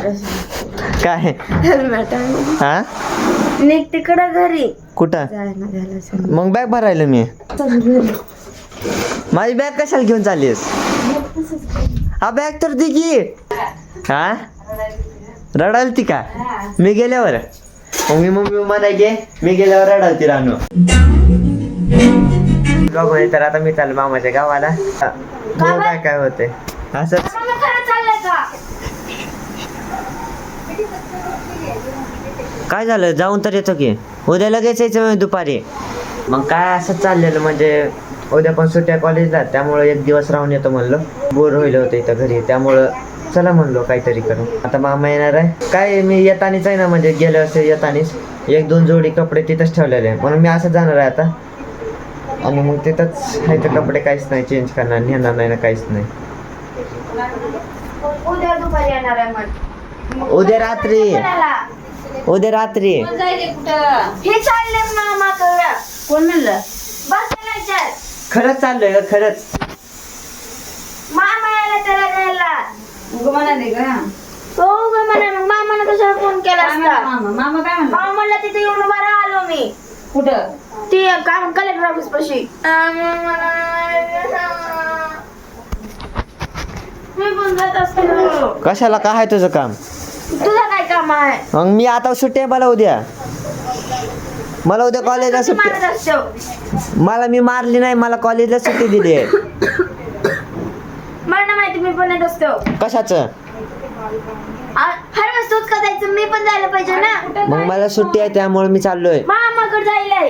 काय हेल्मेट हा निघ तिकडं घरी कुठं जायला घ्यायला मग बॅग भरायला मी माझी बॅग कशाला घेऊन चाललीस हा बॅग तर दे की हा रडाल ती का मी गेल्यावर मग मी मम्मी म्हणायचे मी गेल्यावर रडाल ती रानू तर आता मी चाललो मामाच्या गावाला काय काय होते असंच काय झालं जाऊन तर येतो की उद्या लगेच यायचं दुपारी मग काय असं चाललेलं म्हणजे उद्या पण सुट्ट्या कॉलेजला त्यामुळे एक दिवस राहून येतो म्हणलं बोर होईल होतं इथं घरी त्यामुळं चला म्हणलो काहीतरी करू आता मामा येणार आहे काय मी येतानीच आहे ना म्हणजे गेलं असे येतानीच 1-2 जोडी कपडे तिथंच ठेवलेले आहे म्हणून मी असं जाणार आहे आता आणि मग तिथंच आहे तर कपडे काहीच नाही चेंज करणार नेणार नाही ना काहीच नाही उद्या दुपारी येणार आहे मग उद्या रात्री हे चालले मामाकडे कोण म्हणलं बसायला खरंच चाललंय का खरंच मामा यायला त्याला न्यायला म्हणाले का हो ग म्हणा मग मामानं कशाला फोन केला असता मामा काय म्हणला मामा म्हणला तिथे येऊन उभा आलो मी कुठं ती काम कलेक्टर ऑफिस पाशी मी पण जात असतो कशाला काय आहे तुझं काम तुझं काय काम आहे मग मी आता सुट्टी आहे मला उद्या कॉलेजला सुट्टी मारत असतो मला मी मारली नाही मला कॉलेजला सुट्टी दिली आहे मला माहिती मी पण येत असतो कशाचं हर वस्तूच का जायचं मी पण जायला पाहिजे ना मग मला सुट्टी आहे त्यामुळे मी चाललोय मामाकडे जायलाय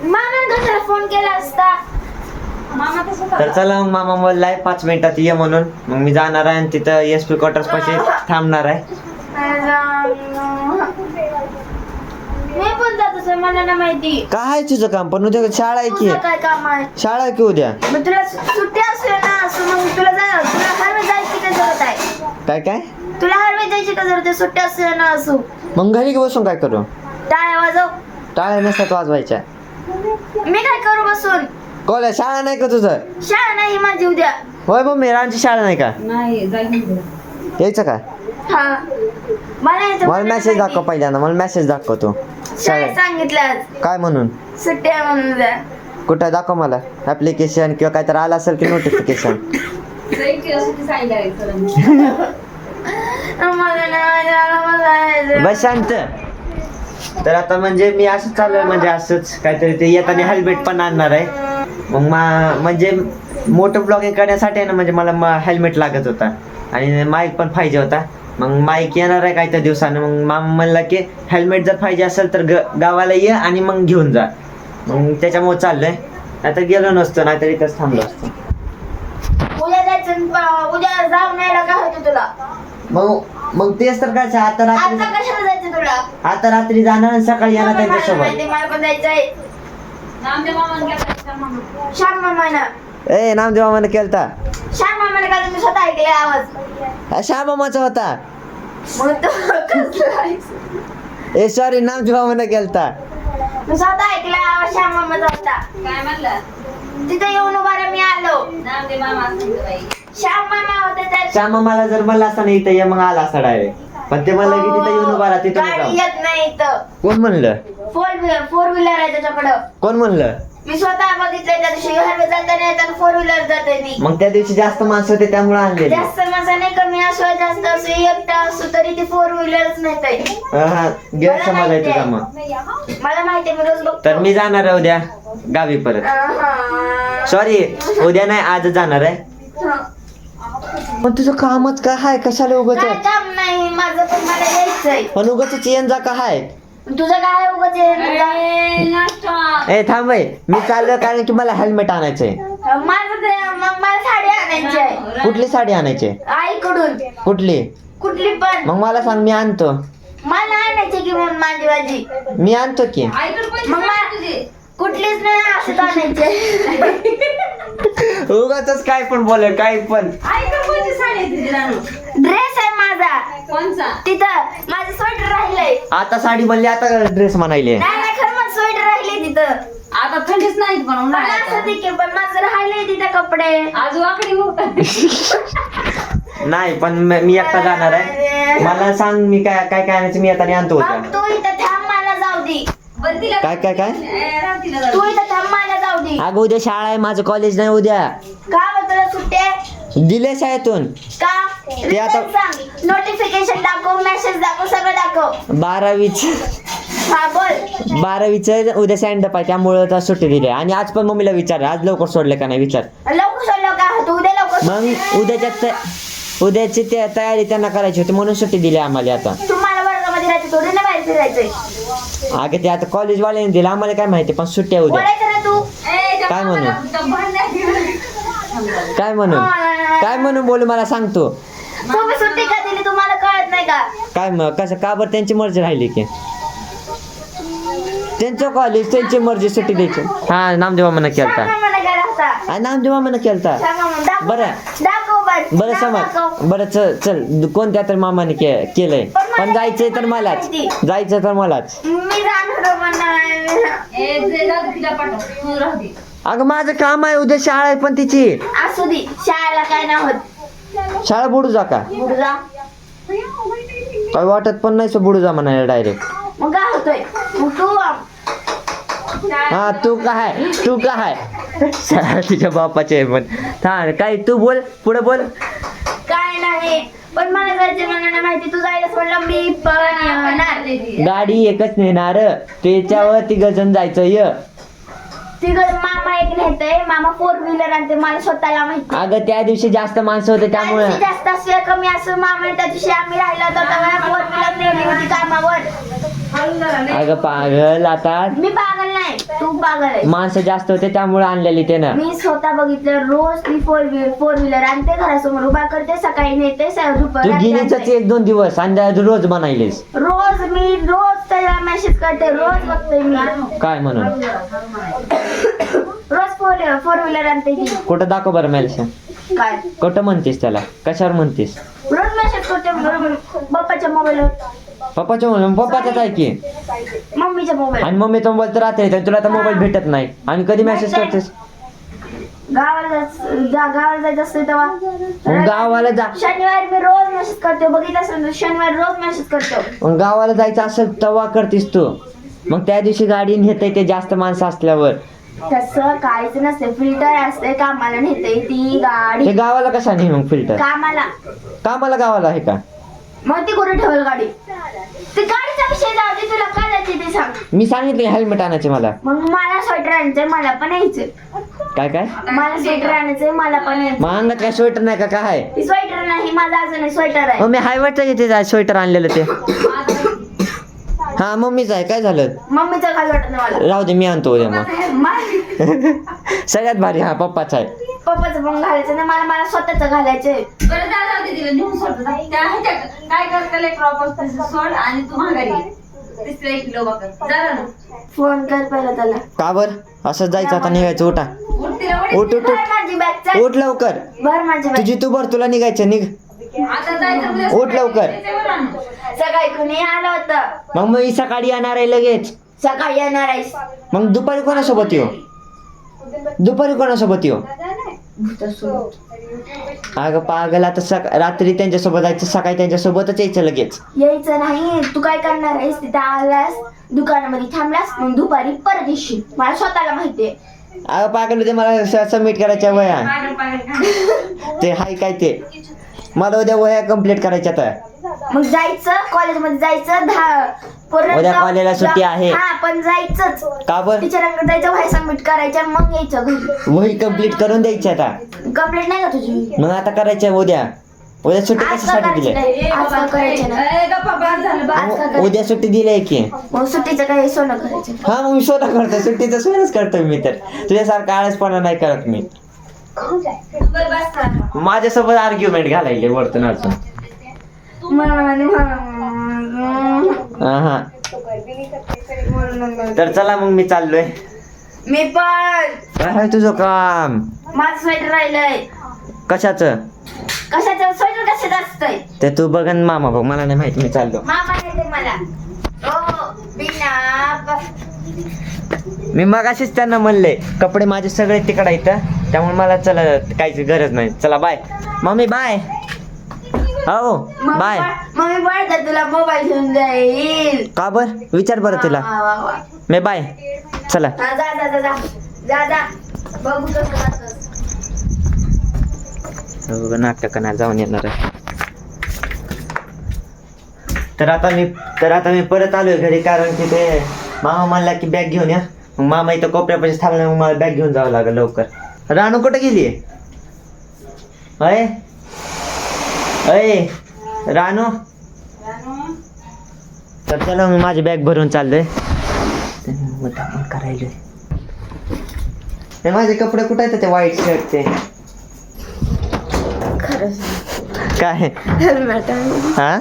मामानं कशाला फोन केला असता मामा कसं तर चला मग मामा बोललाय 5 मिनिटात ये म्हणून मग मी जाणार आहे आणि तिथं SP क्वार्टर्स पाशी थांबणार आहे मी पण जात असं मला ना माहिती काय आहे तुझं काम पण उद्या शाळा आहे की तुझं काय काम आहे शाळा आहे की उद्या मग तुला सुट्टी असेल ना असं मग तुला हर वेळेस जायची काय जरूरत आहे काय तुला हर वेळेस जायची काय जरूरत आहे सुट्टी असेल ना असू मग घरी बसून काय करू टाळ्या वाजव टाळ्या नसतात वाजवायच्या मी काय करू बसून कॉलेज शाळा नाही का तुझं शाळा नाही माझी उद्या होय मम्मी रांची शाळा नाही का नाही जाईल यायचं का हा मला यायचं मला मेसेज दाखव पहिल्यांदा मला मेसेज दाखव तू शाळेत सांगितलं आज. काय म्हणून सुट्टी आहे म्हणून उद्या कुठं दाखव मला ऍप्लिकेशन किंवा काहीतरी आलं असेल की नोटिफिकेशन मला नाही बस शांत तर आता म्हणजे मी असं चालू आहे म्हणजे असंच काहीतरी ते येताना हेल्मेट पण आणणार आहे मग म्हणजे मोठं ब्लॉगिंग करण्यासाठी आहे ना म्हणजे मला हेल्मेट लागत होता आणि माईक पण पाहिजे होता मग माईक येणार आहे काही त्या दिवसानं मग मामा म्हणला की हेल्मेट जर पाहिजे असेल तर गावाला ये आणि मग घेऊन जा मग त्याच्यामुळे चाललंय नाहीतर गेलो नसतो नाहीतर इथंच थांबलो असतो उद्या जायचं उद्या जाऊन यायला काय होतं तुला मग तेच तर काय आता रात्री आता कशाला जायचं तुला आता रात्री जाणार आणि सकाळी येणार त्यांच्यासोबत मला पण जायचंय श्याम मामाना ए नामदेव मामाने केलता श्याम मामाने का तुम्ही स्वतः ऐकले आवाज श्याम मामाचा होता मग तो कसला आहे? ए सॉरी नामदेव मामाने केलता मी स्वतः ऐकला आवाज श्याम मामाचा होता काय म्हणलं तिथे येऊन उभा मी आलो नामदेव मामा सांगतो बाई श्याम मामा होते त्या श्याम मामाला जर म्हणलं असता ना इथं ये मग आला असता डायरेक्ट पण ते म्हणलं की तिथं येऊन उभा राहा तिथं गाडी जाऊ येत नाही इथं कोण म्हणलं फोर व्हीलर आहे त्याच्याकडं कोण म्हणलं मी स्वतः बघितलंय त्या दिवशी हायवे जाताना येताना 4 व्हीलर जाते ती मग त्या दिवशी जास्त माणसं होते त्यामुळे आणले जास्त माझा नाही कमी असो जास्त असो एकटा असो तरी ती 4 व्हीलरच नाही गैरसमज आहे तुझा मग मला माहितीये मी रोज बघतो तर मी जाणार आहे उद्या गावी परत सॉरी उद्या नाही आज जाणार आहे पण तुझं कामच काय आहे कशाला उगाच काय काम नाही माझं पण मला यायचंय पण उगाच येन जा काय आहे तुझं काय उगाच ए थांब बाई मी चाललो कारण की मला हेल्मेट आणायचंय माझं मग मला साडी आणायची आहे कुठली साडी आणायची आईकडून कुठली पण मग मला सांग मी आणतो मला आणायची की म्हणून माझी मी आणतो की मग कुठलीच नाही असं आणायचे उगाच काय पण बोल काय पण ड्रेस आहे माझा कोणचा तिथं माझं स्वेटर राहिलंय आता साडी बनली आता ड्रेस म्हणायले नाही खरं मग स्वेटर राहिले तिथं आता थंडीच नाही पण मला असं देखील पण माझं राहिलंय तिथं कपडे आज वाकडी नाही पण मी एकटा जाणार आहे. मला सांग मी काय काय काय आणायचं मी आता आणतो मग उद्या. तू इथं थांब मला जाऊ दे. बरं तिला काय काय काय राव तिला जरा. तू इथं थांब मला जाऊ दे. अगं उद्या शाळा आहे माझं कॉलेज नाही उद्या. का बरं तुला सुट्टी आहे? दिले शाळेतून का? ते आता- रिझल्ट सांग, नोटिफिकेशन दाखव, मेसेज दाखव, सगळं दाखव. 12वीचं उद्या सँडअप आहे त्यामुळे आता सुट्टी दिली आहे. आणि आज पण मम्मीला विचार आज लवकर सोडले का नाही विचार. लवकर सोडलं का? तू उद्या लवकर मग उद्याची तयारी त्यांना करायची होती म्हणून सुट्टी दिली आम्हाला आता. तुम्हाला वर्गामध्ये राहायचं, थोडी ना बाहेर फिरायचंय. अगं ते आता कॉलेजवाल्याने दिलं आम्हाला काय माहिती पण सुट्टी आहे उद्या. बोलायचं ना तू. काय म्हणू? काय म्हणून बोलू मला सांगतो. तुम्ही सुट्टी का दिली तुम्हाला कळत नाही का? काय मग कसं का बरं त्यांची मर्जी राहिली की त्यांचं कॉलेज त्यांची मर्जी सुट्टी द्यायची. हा नामदेव मामानं केलता. सांगा मला काय राहता. हा नामदेव मामानं केलता. सांगा मग, दाखव. बरं. दाखव बरं. बरं दाखव. समज बरं चल कोणत्या तर मामाने केलंय पण जायचंय तर मलाच जायचं तर मलाच. मी जाणार पण नाही. जाऊ दे, तिला पाठव तू राहू दे. अगं माझं काम आहे उद्या शाळा आहे पण तिची. असू दे, शाळेला काय नाही होत. शाळा बुडू जा का पुढे जा. काय वाटत पण नाही बुडू जा म्हणायला डायरेक्ट. मग काय होतोय? मग तू हा तू काय तुझ्या बापाचे आहे पण हा काय तू बोल पुढे बोल. काय नाही, पण मला जायचं मला नाही माहिती. तू जायलाच म्हणलं मी पण येणार. गाडी एकच नेणार त्याच्यावर 3 जण जायचं य. तिकडे मामा एक नेतय, मामा 4 व्हीलर आणते, मला स्वतःला माहिती. अगं त्या दिवशी जास्त माणसं होते त्यामुळे. त्या दिवशी जास्त असं कमी असं मामा त्या दिवशी आम्ही राहिलो होतो तेव्हा 4 व्हीलर नेली होती कामावर. अगं पागल आता मी पागल नाही, तू पागल आहे. माणसं जास्त होते त्यामुळे आणलेली त्यानं. मी स्वतः बघितलं, रोज ती 4 व्हीलर आणते, घरासमोर उभा करते, सकाळी नेते, तू दुपारी गिनीच आणते. 1-2 दिवस आणि रोज बनायलेस. रोज त्याला मेसेज करते, रोज बघते मी. काय म्हणून रोज 4 व्हीलर आणते ती. कुठं दाखव बरं मेलशा. काय कुठं म्हणतेस त्याला कशावर म्हणतेस. रोज मेसेज करते पप्पाच्या मोबाईलवर, पप्पाच्या म्हणून पप्पाचाच आहे की. मम्मीच्या मोबाईल. आणि मम्मी तो बोलत राहते तर तुला तर मोबाईल भेटत नाही आणि कधी मेसेज करतेस. गावाला जायचं असतं मग तेव्हा गावाला जा. शनिवारी मी रोज मेसेज करते, बघितलं असेल शनिवारी रोज मेसेज करतो. मग गावाला जायचं असेल तेव्हा करतेस तू. मग त्या दिवशी गाडी नेते ते जास्त माणसं असल्यावर. तसं काहीच नसते, फिल्टर असते, कामाला नेते ती गाडी. ते गावाला कशा नाही मग फिल्टर. कामाला गावाला आहे का. मग ती कुठे ठेवल गाडी? ती गाडीचा विषय जाऊ दे, तुला काय जायचे ते सांग. मी सांगितले हेल्मेट आणायचे मला. मग मला स्वेटर आणायचंय, मला पण यायचंय. काय मला स्वेटर आणायचंय, मला पण यायचंय. मग अंगात काय स्वेटर नाही का काय. ती स्वेटर नाही, माझा अजून स्वेटर आहे. मग मी हायवेचं येते स्वेटर आणलेलं ते. हा मम्मीच आहे काय झालं. मम्मीचं काय वाटत नाही मला. राहू दे मी आणतो उद्या मग. सगळ्यात भारी हा पप्पाचा आहे. पप्पाचं पण घालायचं नाही मला स्वतःच घालायचंय. बरं जाऊ दे, तिला नेऊन सोड जा. त्या ह्याच्या काय कर कलेक्टर ऑफिस सोड आणि तू माघारी ये. 1 किलो बकर जरा ना. फोन कर पहिला त्याला. का बर असं जायचं आता निघायचं उठा. उठ तिला उठ उठ भर माझी बॅग, चल. उठ लवकर. भर माझी बॅग. तुझी तू भर तुला निघायचं निघ. आता जायचं तुला. उठ लवकर. सकाळी कुणी आलं होतं. मग मी सकाळी येणार आहे लगेच. सकाळी येणार आहेस. मग दुपारी कोणासोबत येऊ. अगं पागल आता रात्री त्यांच्यासोबत जायचं सकाळी त्यांच्यासोबतच यायचं लगेच. यायचं नाही, तू काय करणार आहेस? तिथे आलास, दुकानामध्ये थांबलास, मग दुपारी परत येशील. मला स्वतःला माहितीये. अगं पागल ते मला सबमिट करायच्या वया पागल ते हाय काय ते मला उद्या वया कम्प्लीट करायच्या आता. मग जायचं कॉलेजमध्ये जायचं उद्या कॉलेजला सुट्टी आहे. हा पण जायचंच. का बर. टीचरांकडे जायचं, वह्या सबमिट करायच्या, मग यायचं घरी. वही कम्प्लीट करून द्यायची आता. कंप्लेंट नाही का तुझी? मग आता करायचं उद्या सुट्टी कशासाठी दिली. आज का करायचं नाही. आज का उद्या सुट्टी दिली आहे की. मग सुट्टीचं काही सोनं करायचं. हा मग मी स्वतः करतो सुट्टीचं सोनच करतो मी तर. तुझ्यासारखा आळसपणा नाही करत मी. बरं बस करा. माझ्यासोबत आर्ग्युमेंट घालायले वरतून अजून. हा तर चला मग मी चाललोय. मी पण. काय आहे तुझं काम. माझं स्वेटर राहिलंय. कशाचं स्वेटर कशाचं असतंय ते तू बघ आणि मामा बघ मला नाही माहिती. मी चाललो. मामा येते मला. ओ बिना. मी मगाशीच त्यांना म्हणले कपडे माझे सगळे तिकडे आहेत त्यामुळे मला चला काहीच गरज नाही. चला बाय मम्मी बाय. हो बाय. मम्मी पडतात तुला मोबाईल घेऊन जाईल. का बर विचार बरं तुला. वा, वा, वा. मी बाय चला. हा, जा जा जा जा जा जा बघू कसं जातंस. नाटकांना जाऊन येणार आहे. तर आता मी परत आलोय घरी, कारण की ते मामा म्हणला की बॅग घेऊन या. मग मामा इथं कोपऱ्यापाशी थांबला, मग मला बॅग घेऊन जावं लागेल लवकर. रानू कुठं गेली अय अय रानू. तर चला मी माझी बॅग भरून चाललोय. करायलोय माझे कपडे कुठे आहेत ते व्हाईट शर्ट ते काय हा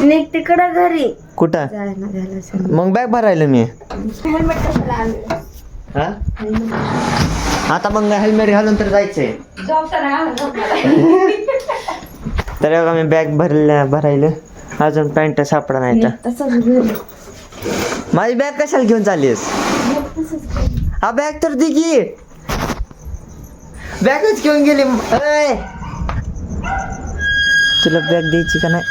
निघ तिकडं घरी कुठं जायला झालं. मग बॅग भरायला मी. हेल्मेट कशाला आणलं. हा आता मग हेल्मेट घालून तर जायचंय. तर बघा मी बॅग भरायला अजून पॅन्ट सापडा नाही तर. तसंच घरी माझी बॅग कशाला घेऊन चाललीस. हा बॅग तर दे की. बॅगच घेऊन गेली. अय तुला बॅग द्यायची का नाही.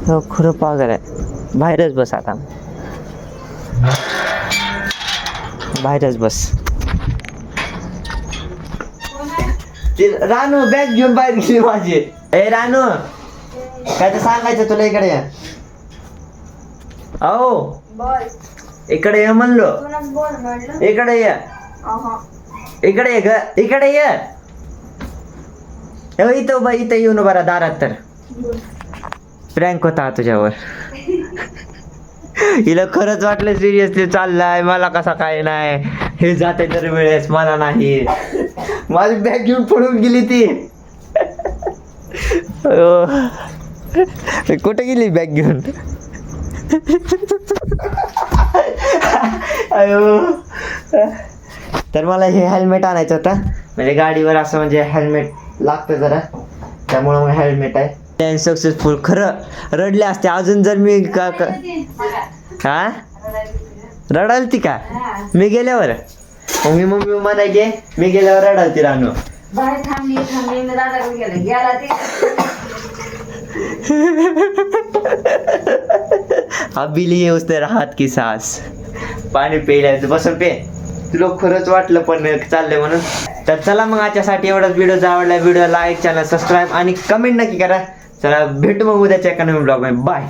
हो खरं पागल आहे. बाहेरच बस आता. बाहेरच बस. ते रानू बॅग घेऊन बाहेर गेली माझी. ए रानू काय तर सांगायचं तुला. इकडे या. अहो बोल. इकडे ये म्हणलो. तुलाच बोल म्हटलं. इकडे ये. इकडे ये ग. इकडे ये. इथं उभा इथं येऊन बरा दारात. तर प्रँक होता हा तुझ्यावर. हिला खरंच वाटलं सिरियसली चाललाय. मला कसा काय नाही. हे जाते दर वेळेस मला नाही. माझी बॅग घेऊन पळून गेली ती. कुठे गेली बॅग घेऊन. अयो तर मला हे हेल्मेट आणायचं होतं. म्हणजे गाडीवर असं म्हणजे हेल्मेट लागतं जरा, त्यामुळं मग हेल्मेट आहे. सक्सेसफुल. खरं रडले असते अजून जर मी हा रडालती का मी गेल्यावर. मग मी मम्मी म्हणायचे मी गेल्यावर रडालती रानू. बाहेर थांबली दादाकडे गेला ते. अभी लिए उसने राहत की सांस. पाणी प्यायला बसून पे. तुला खरंच वाटलं पण चाललंय म्हणून. तर चला मग आजच्यासाठी एवढाच. व्हिडिओ जर आवडला व्हिडिओ लाईक चॅनल सबस्क्राईब आणि कमेंट नक्की करा. चला भेटू मग उद्याच्या एका नवीन ब्लॉग मध्ये. बाय.